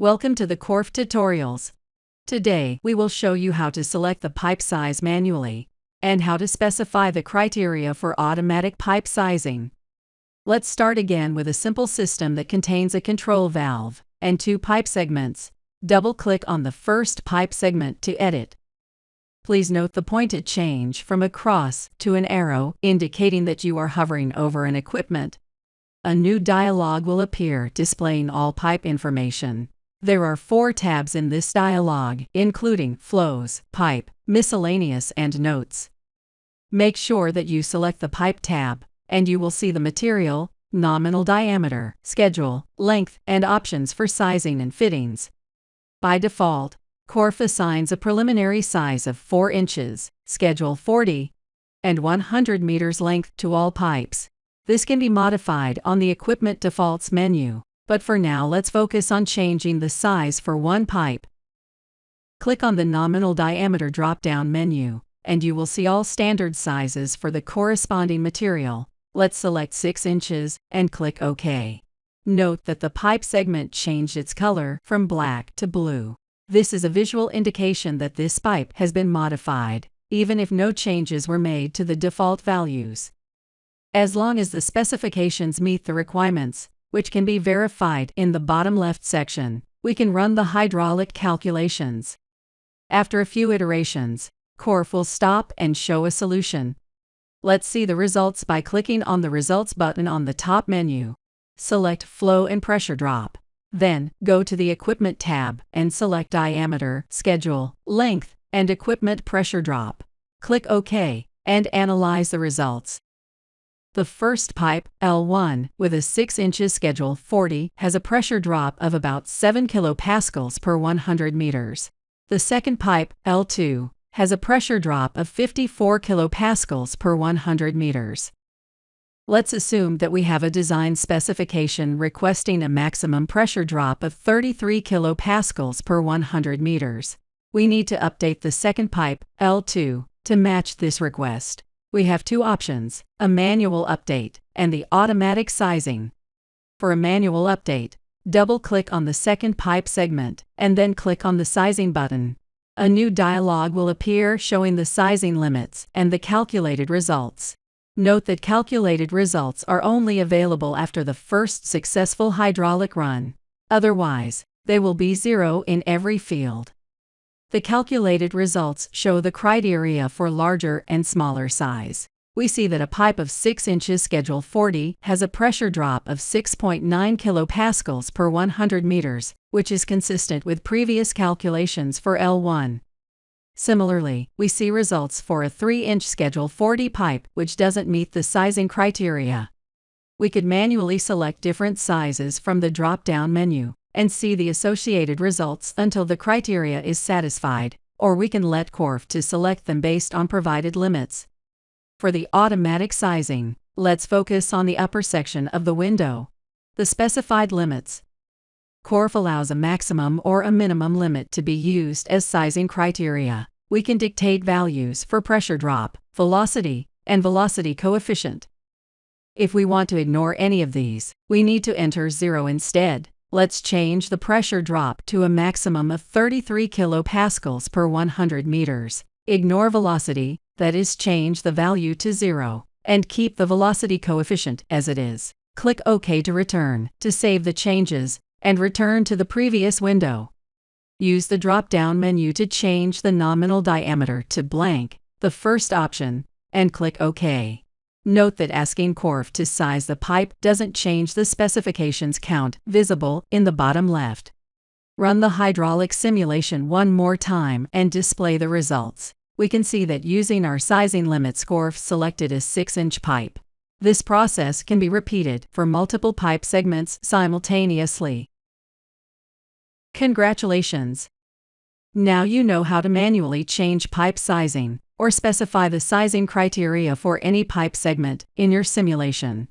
Welcome to the Corf Tutorials. Today, we will show you how to select the pipe size manually and how to specify the criteria for automatic pipe sizing. Let's start again with a simple system that contains a control valve and two pipe segments. Double-click on the first pipe segment to edit. Please note the pointed change from a cross to an arrow, indicating that you are hovering over an equipment. A new dialog will appear displaying all pipe information. There are 4 tabs in this dialog, including Flows, Pipe, Miscellaneous, and Notes. Make sure that you select the Pipe tab, and you will see the material, nominal diameter, schedule, length, and options for sizing and fittings. By default, Corf assigns a preliminary size of 4 inches, schedule 40, and 100 meters length to all pipes. This can be modified on the Equipment Defaults menu, but for now let's focus on changing the size for one pipe. Click on the Nominal Diameter drop-down menu, and you will see all standard sizes for the corresponding material. Let's select 6 inches and click OK. Note that the pipe segment changed its color from black to blue. This is a visual indication that this pipe has been modified, even if no changes were made to the default values. As long as the specifications meet the requirements, which can be verified in the bottom left section, we can run the hydraulic calculations. After a few iterations, Corf will stop and show a solution. Let's see the results by clicking on the Results button on the top menu. Select Flow and Pressure Drop. Then, go to the Equipment tab and select Diameter, Schedule, Length, and Equipment Pressure Drop. Click OK, and analyze the results. The first pipe, L1, with a 6 inches schedule 40, has a pressure drop of about 7 kilopascals per 100 meters. The second pipe, L2, has a pressure drop of 54 kilopascals per 100 meters. Let's assume that we have a design specification requesting a maximum pressure drop of 33 kilopascals per 100 meters. We need to update the second pipe, L2, to match this request. We have 2 options, a manual update and the automatic sizing. For a manual update, double-click on the second pipe segment and then click on the Sizing button. A new dialog will appear showing the sizing limits and the calculated results. Note that calculated results are only available after the first successful hydraulic run. Otherwise, they will be 0 in every field. The calculated results show the criteria for larger and smaller size. We see that a pipe of 6 inches schedule 40 has a pressure drop of 6.9 kilopascals per 100 meters, which is consistent with previous calculations for L1. Similarly, we see results for a 3-inch schedule 40 pipe which doesn't meet the sizing criteria. We could manually select different sizes from the drop-down menu and see the associated results until the criteria is satisfied, or we can let Corf to select them based on provided limits. For the automatic sizing, let's focus on the upper section of the window. The specified limits. Corf allows a maximum or a minimum limit to be used as sizing criteria. We can dictate values for pressure drop, velocity, and velocity coefficient. If we want to ignore any of these, we need to enter 0 instead. Let's change the pressure drop to a maximum of 33 kilopascals per 100 meters. Ignore velocity, that is, change the value to 0, and keep the velocity coefficient as it is. Click OK to return, to save the changes, and return to the previous window. Use the drop-down menu to change the nominal diameter to blank, the first option, and click OK. Note that asking Corf to size the pipe doesn't change the specifications count visible in the bottom left. Run the hydraulic simulation one more time and display the results. We can see that using our sizing limits, Corf selected a 6-inch pipe. This process can be repeated for multiple pipe segments simultaneously. Congratulations! Now you know how to manually change pipe sizing or specify the sizing criteria for any pipe segment in your simulation.